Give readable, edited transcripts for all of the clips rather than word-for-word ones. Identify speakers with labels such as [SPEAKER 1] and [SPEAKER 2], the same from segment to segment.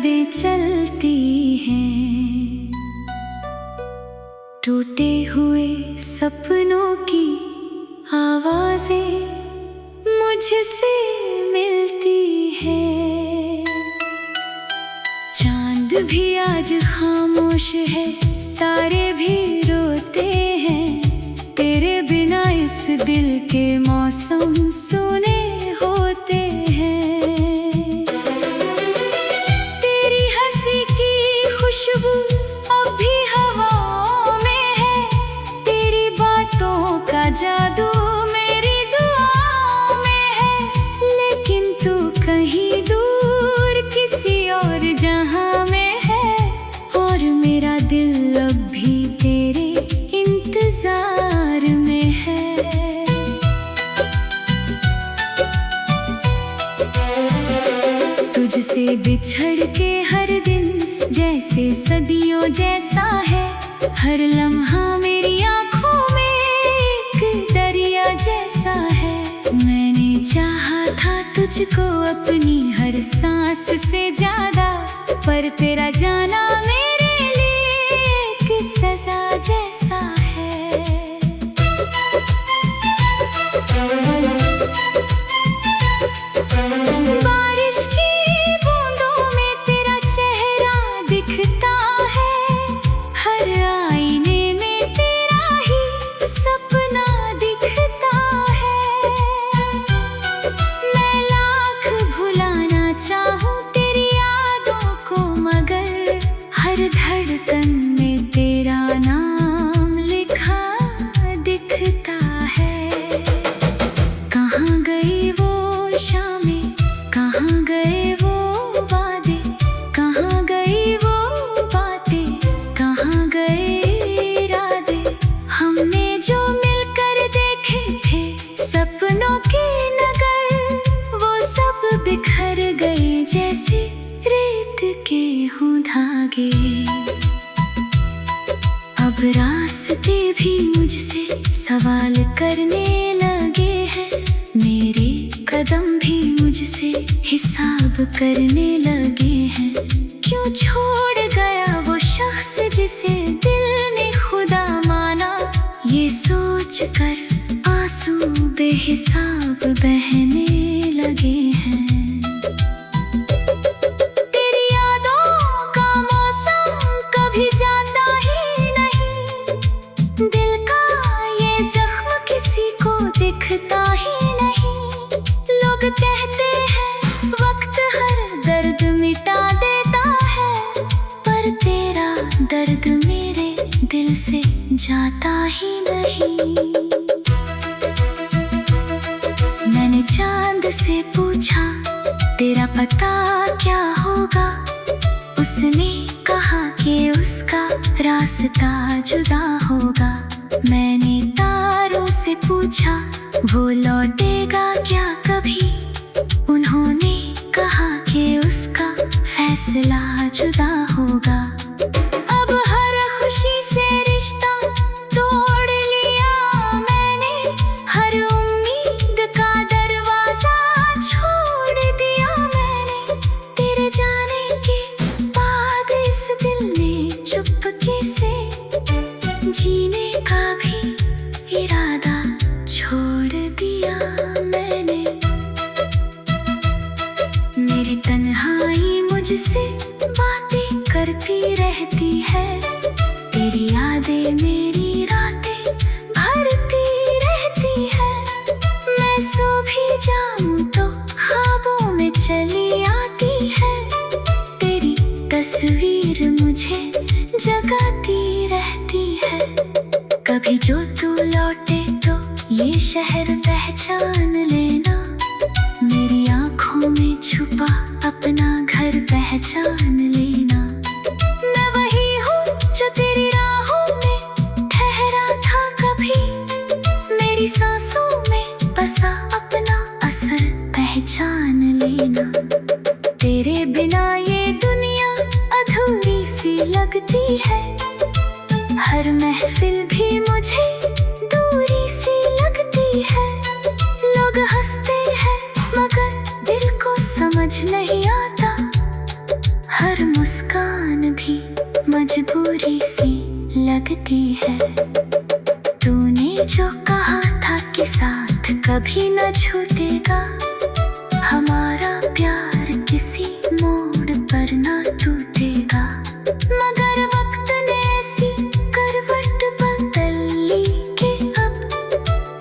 [SPEAKER 1] यादें चलती हैं, टूटे हुए सपनों की आवाजें मुझसे मिलती है। चांद भी आज खामोश है, तारे भी रोते हैं, तेरे बिना इस दिल के मौसम सुने होते हैं। तेरी हंसी की खुशबू अब भी हवाओं में है, तेरी बातों का जादू मेरी दुआओं में है। लेकिन तू कहीं दूर किसी और जहां में है, और मेरा दिल अब भी तेरे इंतजार में है। तुझसे बिछड़ के हर दिन जैसे सदियों जैसा है, हर लम्हा मेरी आँखों में एक दरिया जैसा है। मैंने चाहा था तुझको अपनी हर सांस से ज्यादा, पर तेरा जाना मेरे लिए एक सजा जैसा है। बारिश की बूंदों में तेरा चेहरा दिखता है, हर आईने में तेरा ही सपना दिखता है। मैं लाख भुलाना चाहूं तेरी यादों को, मगर हर धड़कन में तेरा नाम लिखा दिखता है। कहाँ गई वो शामें, कहाँ गए वो वादे, कहाँ गई वो बातें, कहाँ गए इरादे, हमने जो मिलकर देखे थे सपनों के नगर, वो सब बिखर गए जैसे रेत के हों धागे। अब रास्ते भी मुझसे सवाल करने लगे हैं, मेरे कदम भी मुझसे हिसाब करने लगे हैं। क्यों छोड़ गया वो शख्स जिसे दिल ने खुदा माना, ये सोच कर आंसू बेहिसाब बहने लगे हैं। तेरी यादों का मौसम कभी जाता ही नहीं, दिल का ये जख्म किसी को दिखता ही नहीं। लोग कहते हैं वक्त हर दर्द मिटा देता है, पर तेरा दर्द मेरे दिल से जाता ही नहीं। मैंने चांद से पूछा तेरा पता क्या होगा, उसने कहा कि उसका रास्ता जुदा होगा। मैंने तारों से पूछा वो लौटेगा क्या कभी, उन्होंने कहा कि उसका फैसला जुदा होगा। अब हर खुशी से रिश्ता तोड़ लिया मैंने, हर उम्मीद का दरवाजा छोड़ दिया मैंने। तेरे जाने के बाद इस दिल ने चुपके से जीने का भी इरादा छोड़ दिया मैंने। मेरी तन्हाई मुझसे बातें करती रहती है, तेरी यादें मेरी रातें भरती रहती है। मैं सो भी जाऊं तो ख्वाबों में चली आती है, तेरी तस्वीर मुझे जगाती रहती है। कभी जो तू लौटे तो ये शहर पहचान लेना, मेरी आँखों में छुपा अपना घर पहचान लेना। मैं वही हूँ जो तेरी राहों में ठहरा था कभी, मेरी सांसों में बसा अपना असर पहचान लेना। तेरे बिना ये दुनिया अधूरी सी लगती है, हर महफिल भी मुझे दूरी सी लगती है। लोग हंसते हैं मगर दिल को समझ नहीं आता, हर मिलती है। तूने जो कहा था कि साथ कभी न छूटेगा, हमारा प्यार किसी मोड़ पर न टूटेगा। मगर वक्त ने ऐसी करवट बदल ली कि अब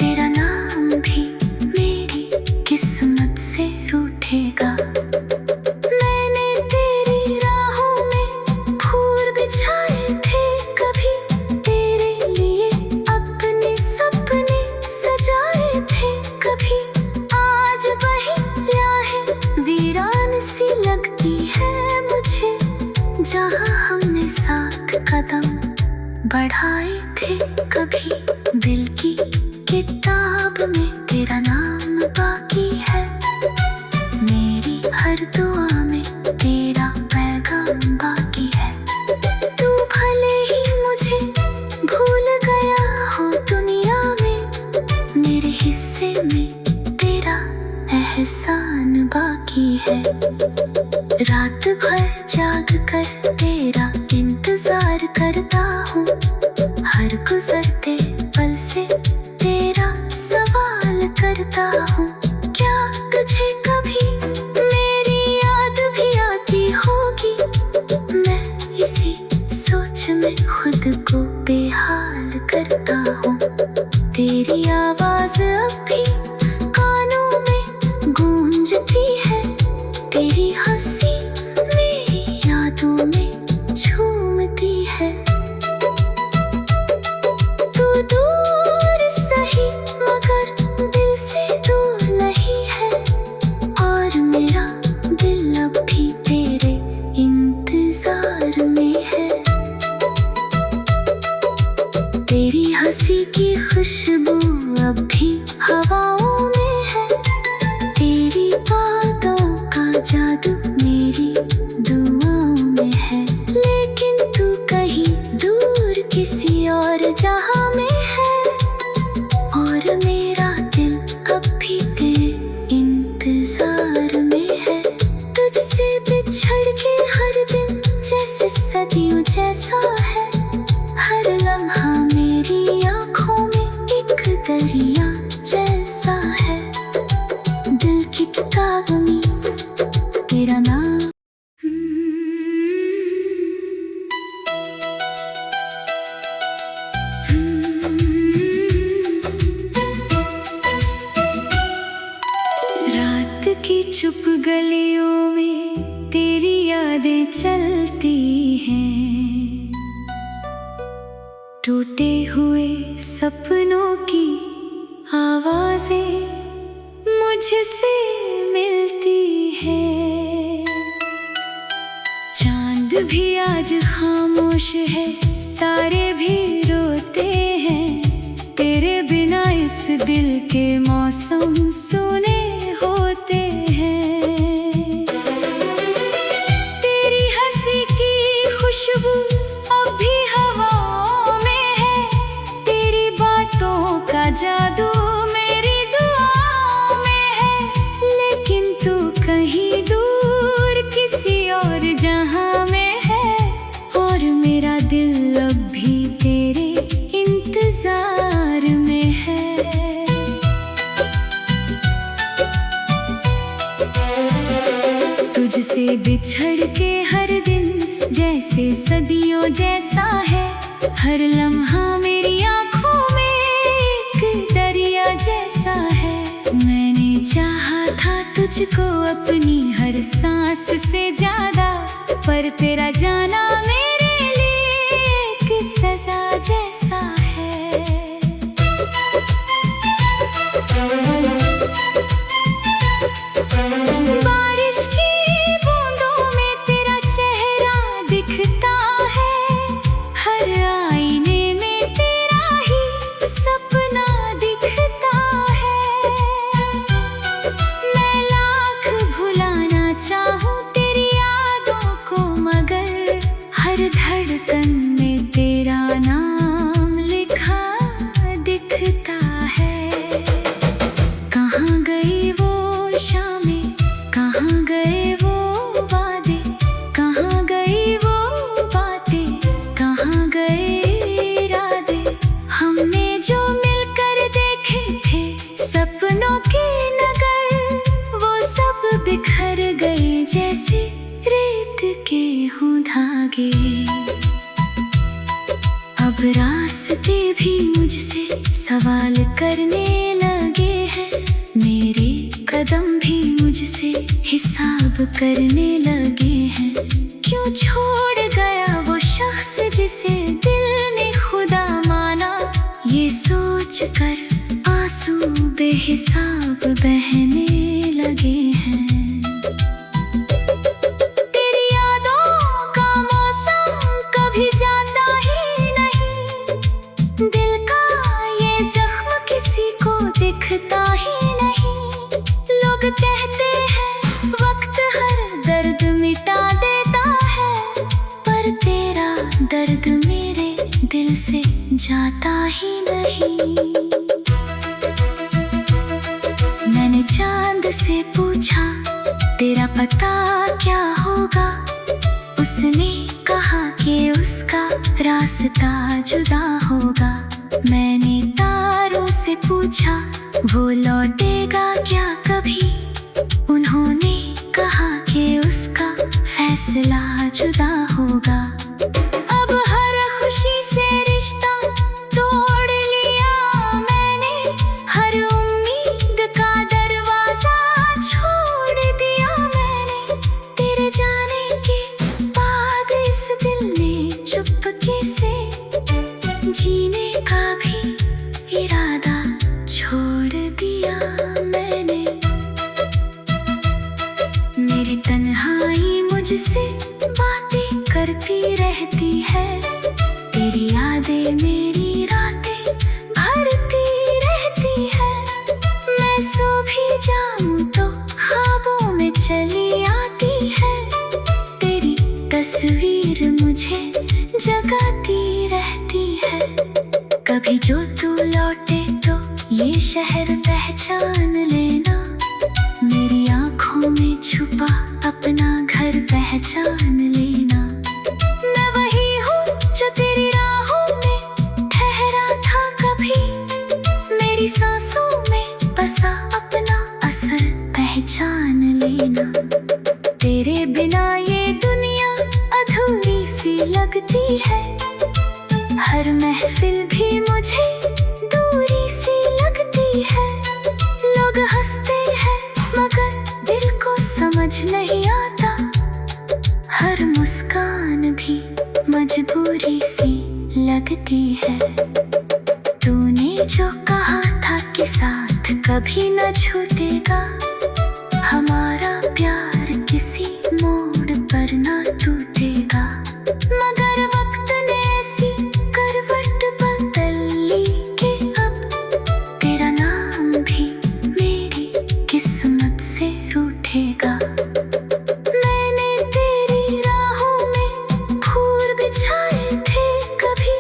[SPEAKER 1] तेरा नाम भी मेरी किस्मत से रूठेगा। मैंने तेरी राहों में फूल बिछाए थे, कभी तेरे लिए अपने सपने सजाए थे। कभी आज वही राहें वीरान सी लगती है मुझे, जहाँ हमने साथ कदम बढ़ाए थे। कभी दिल की किताब में तेरा नाम बाकी है, मेरी हर दुआ में तेरा पैगाम बाकी है। तू भले ही मुझे भूल गया हो दुनिया में, मेरे हिस्से में तेरा एहसान बाकी है। रात भर जाग कर तेरा इंतजार करता हूँ, हर गुजरते पल से तेरा सवाल करता हूँ। क्या तुझे कभी मेरी याद भी आती होगी? मैं इसी सोच में खुद को बेहाल करता हूँ। तेरी आवाज अब भी कानों में गूंजती है, तेरी हंसी मेरी यादों में झूमती है। तू दूर सही मगर दिल से दूर नहीं है, और मेरा दिल अब भी तेरे इंतजार में है। तेरी हंसी की खुशबू अब भी हवाओं में है, तेरी बातों का जादू मेरी दुआओं में है। लेकिन तू कहीं दूर किसी और जहां में है, और मेरा दिल अब भी तेरे इंतजार में है। तुझसे बिछड़ के हर दिन जैसे सदियों जैसा है, हर लम्हा मेरी आँखों में एक दरिया जैसा है। दिल की किताब में तेरा नाम। रात की चुप गलियों में तेरी यादें चलती हैं, टूटे हुए सपनों की आवाजें मुझसे मिलती है। चांद भी आज खामोश है, तारे भी रोते हैं, तेरे बिना इस दिल के मौसम सुने होते हैं। तेरी हंसी की खुशबू अब भी हवाओं में है, तेरी बातों का जादू मेरी दुआओं में है। लेकिन तू कहीं दूर किसी और जहां में है, और मेरा दिल अब भी तेरे इंतजार में है। तुझसे बिछड़ के हर दिन जैसे सदियों जैसा है, हर लम्हा मेरी आँखों में एक दरिया जैसा है। मैंने चाहा था तुझको अपनी हर सांस से ज्यादा, पर तेरा जाना मेरे लिए एक सजा जैसा है। बारिश की बूंदों में तेरा चेहरा दिखता है, हर आईने में तेरा ही सपना दिखता है। मैं लाख भुलाना चाहूँ तेरी यादों को, मगर हर धड़कन में तेरा नाम लिखा दिखता है। कहाँ गई वो शामें, कहाँ गए वो वादे, कहाँ गई वो बातें, कहाँ गए रेत के हूँ धागे। अब रास्ते भी मुझसे सवाल करने लगे हैं, मेरे कदम भी मुझसे हिसाब करने लगे हैं। क्यों छोड़ गया वो शख्स जिसे दिल ने खुदा माना, ये सोच कर आंसू बेहिसाब बहने लगे हैं। तेरी यादों का मौसम कभी जाता ही नहीं, दिल का ये जख्म किसी को दिखता ही नहीं। लोग कहते हैं वक्त हर दर्द मिटा देता है, पर तेरा दर्द मेरे दिल से जाता ही नहीं। मैंने चांद से पूछा तेरा पता क्या होगा, उसने कहा कि उसका रास्ता जुदा होगा। मैंने तारों से पूछा वो लौटेगा क्या कभी, उन्होंने कहा कि उसका फैसला जुदा होगा। अब हर खुशी से रिश्ता तोड़ लिया मैंने, हर उम्मीद का दरवाजा छोड़ दिया मैंने। तेरे जाने के बाद इस दिल ने चुपके से जीने का भी इरादा छोड़ दिया मैंने। मेरी तन्हाई मुझसे बातें करती रहती है, तेरी यादें मेरी रातें भरती रहती है। मैं सो भी जाऊं तो ख्वाबों में चली आती है, तेरी तस्वीर मुझे जगाती रहती है। कभी जो तू लौटे तो ये शहर पहचान लेना, मेरी आँखों में छुपा अपना घर पहचान लेना। मैं वही हूँ जो तेरी राहों में ठहरा था कभी, मेरी सांसों में बसा अपना असर पहचान लेना। तेरे बिना ये दुनिया अधूरी सी लगती है, हर महफिल भी मुझे दूरी सी लगती है। लोग हंसते हैं मगर दिल को समझ नहीं आता, हर मुस्कान भी मजबूरी सी लगती है। तूने जो कहा था कि साथ कभी न छूटेगा, हमारा प्यार किसी मोड़ पर न टूटेगा। मगर वक्त ने ऐसी करवट बदल ली कि अब तेरा नाम भी मेरी किस्मत से रूठेगा। मैंने तेरी राहों में फूल बिछाए थे कभी,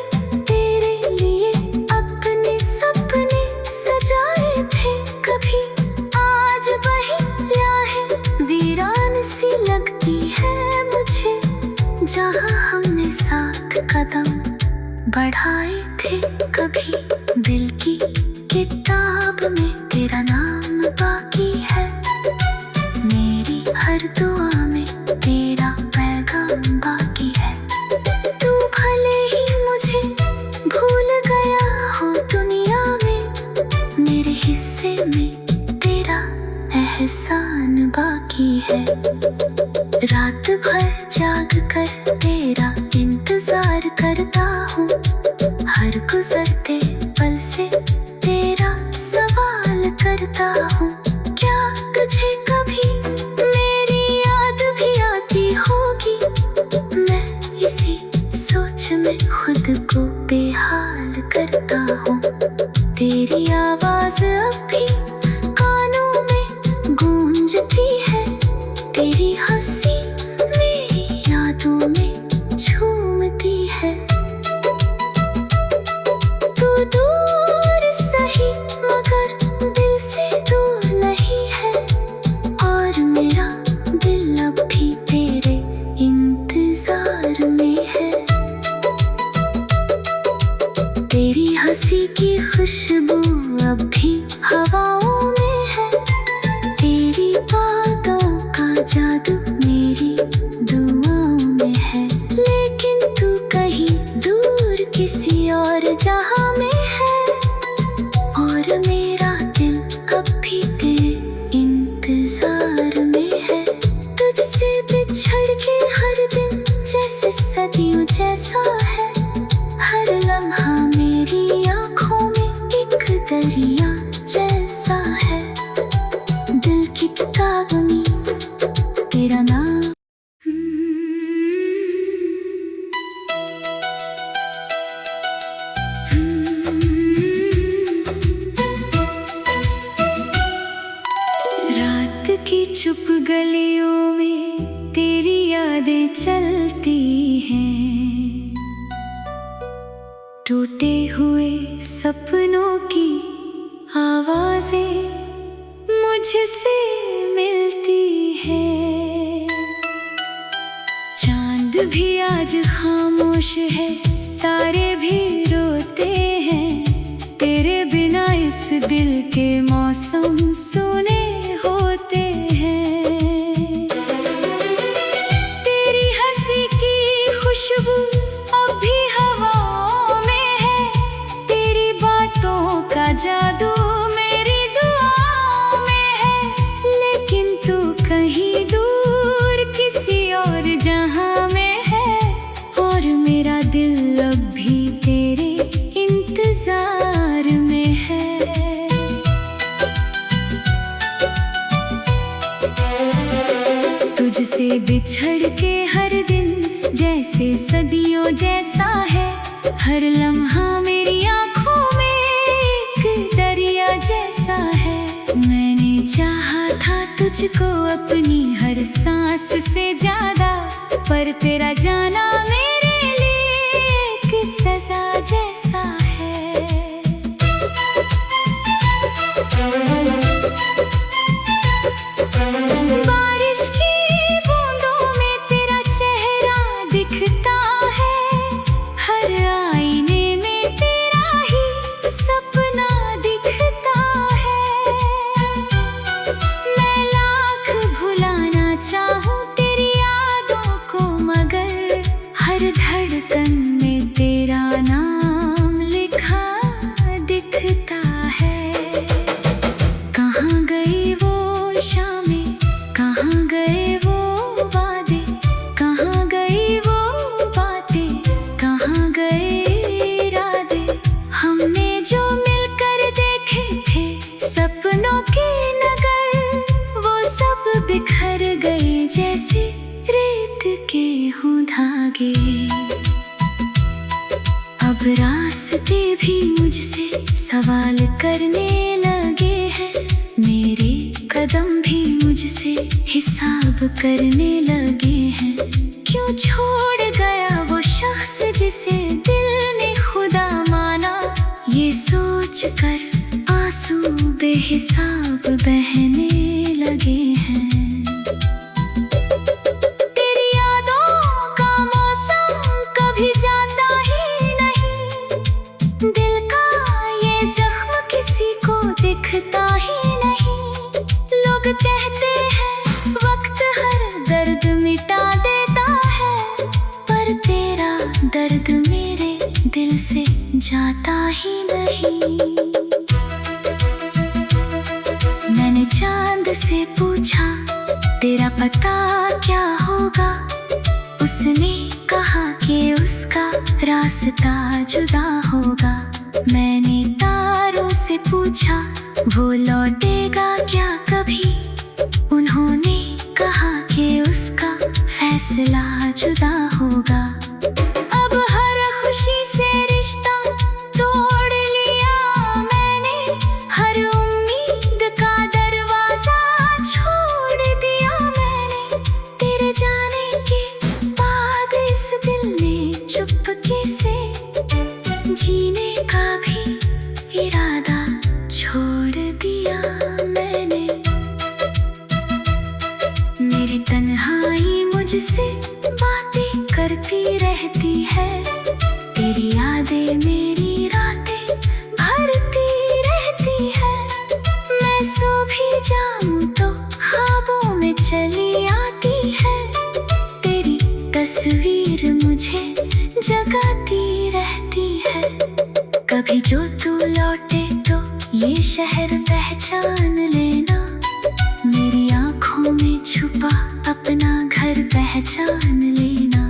[SPEAKER 1] तेरे लिए अपने सपने सजाए थे कभी। आज वही राहें वीरान सी लगती है मुझे, जहाँ हमने साथ कदम बढ़ाए थे कभी। दिल की किताब में तेरा नाम बाकी है, मेरी हर दुआ में तेरा पैगाम बाकी है। तू भले ही मुझे भूल गया हो दुनिया में, मेरे हिस्से में तेरा एहसान बाकी है। रात भर जाग कर तेरा इंतजार करता हूँ, हर गुजरते पल से तेरा सवाल करता हूँ। क्या तुझे कभी मेरी याद भी आती होगी, मैं इसी सोच में खुद को बेहाल करता हूँ। तेरी आवाज अब भी कानों में गूंजती है, तेरी हंसी मेरी यादों में झूमती है। तू दूर सही मगर दिल से दूर यादें चलती हैं, टूटे हुए सपनों की आवाजें मुझसे मिलती है। चांद भी आज खामोश है, तारे भी रोते हैं, तेरे बिना इस दिल के मौसम सुने होते हैं। तेरी हंसी की खुशबू अब भी हवाओं में है, तेरी बातों का जादू मेरी दुआओं में है। लेकिन तू कहीं दूर किसी और जहां में है, और मेरा दिल अब भी तेरे इंतजार में है। तुझसे बिछड़ के हर दिन जैसे सदियों जैसा है, हर लम्हा मेरी आँखों में एक दरिया जैसा है। मैंने चाहा था तुझको अपनी हर सांस से ज्यादा, पर तेरा जाना मेरे लिए एक सजा जैसा है। बारिश की बूंदों में तेरा चेहरा दिखता है, हर आईने में तेरा ही सपना दिखता है। मैं लाख भुलाना चाहूं तेरी यादों को, मगर हर धड़कन में तेरा नाम लिखा दिखता है। कहाँ गई वो शामें, कहाँ गए वो वादे, कहाँ गई वो बातें, कहाँ गए इरादे, हमने जो मिलकर देखे थे सपनों के नगर, वो सब बिखर गए जैसे रेत के हों धागे। अब रास्ते भी मुझसे सवाल करने लगे हैं, मेरे कदम भी मुझसे हिसाब करने लगे हैं। क्यों छोड़ गया वो शख्स जिसे दिल ने खुदा माना, ये सोच कर आंसू बेहिसाब बहने लगे हैं। तेरी यादों का मौसम कभी जाता ही नहीं, दिल का ये जख्म किसी को दिखता ही नहीं। लोग कहते हैं वक्त हर दर्द मिटा देता है, पर तेरा दर्द मेरे दिल से जाता ही नहीं। मैंने चांद से पूछा तेरा पता क्या होगा, उसने कहा कि उसका रास्ता जुदा होगा। मैंने तारों से पूछा वो लौटेगा क्या कभी, उन्होंने कहा कि उसका फैसला जुदा होगा। अब हर खुशी से रिश्ता तोड़ लिया मैंने, हर उम्मीद का दरवाजा छोड़ दिया मैंने। तेरे जाने के बाद इस दिल ने चुपके से जीने का भी इरादा छोड़ दिया मैंने। मेरी तन्हाई मुझसे बातें करती रहती है, तेरी यादें मेरी रातें भरती रहती है। मैं सो भी जाऊं तो ख्वाबों में चली आती है, तेरी तस्वीर मुझे जगाती रहती है। कभी जो तू लौटे तो ये शहर पहचान लेना, मेरी आँखों में छुपा अपना घर पहचान लेना।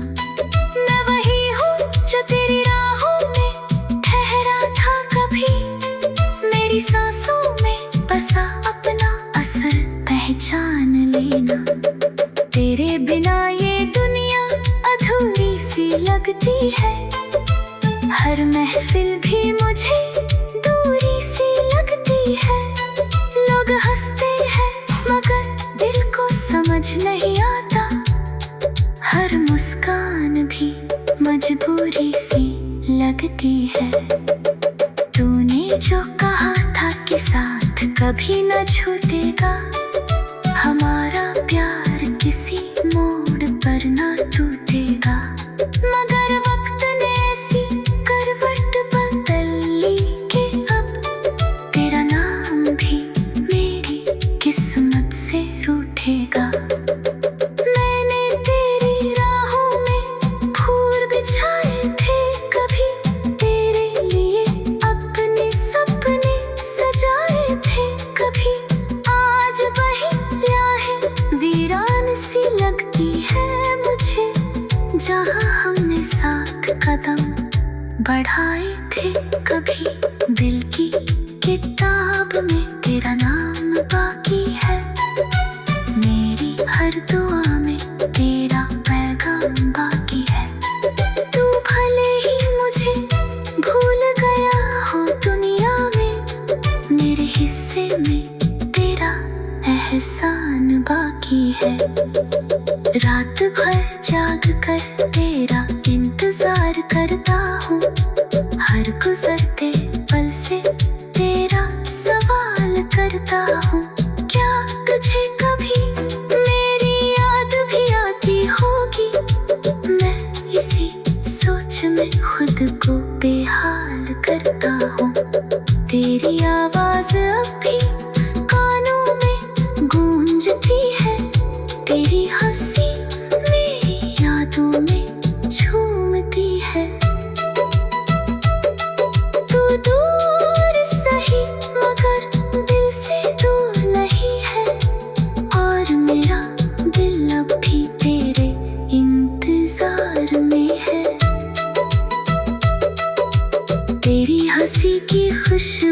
[SPEAKER 1] मैं वही हूँ जो तेरी राहों में ठहरा था कभी, मेरी सांसों में बसा अपना असर पहचान लेना। तेरे बिना ये दुनिया अधूरी सी लगती है, हर महफिल भी मुझे दूरी सी लगती है। लोग हंसते हैं मगर दिल को समझ नहीं आता, हर मुस्कान भी मजबूरी सी लगती है। तूने जो कहा था कि साथ कभी न छूटेगा, हमारा प्यार किसी मोड़ पर न टूटेगा। मगर वक्त ने ऐसी करवट बदल ली कि अब तेरा नाम भी मेरी किस्मत से रूठेगा। मैंने तेरी राहों में फूल बिछाए थे, कभी तेरे लिए अपने सपने सजाए थे। कभी आज वही राहें वीरान सी लगती है मुझे, जहाँ हमने साथ कदम बढ़ाए थे। कभी दिल की किताब में तेरा नाम बाकी है, मेरी हर दुआ में तेरा पैगाम बाकी है। तू भले ही मुझे भूल गया हो दुनिया में, मेरे हिस्से में तेरा एहसान बाकी है। रात भर जाग कर तेरा इंतजार करता हूँ, हर गुजरते पल से तेरा सवाल करता हूँ। क्या तुझे कभी मेरी याद भी आती होगी? मैं इसी सोच में खुद को बेहाल करता हूँ। तेरी आवाज अब भी कानों में गूंजती है, तेरी हंसी मेरी यादों में झूमती है। तू दूर सही मगर दिल से दूर नहीं है, और मेरा दिल अब भी तेरे इंतजार में है। तेरी हंसी की खुशबू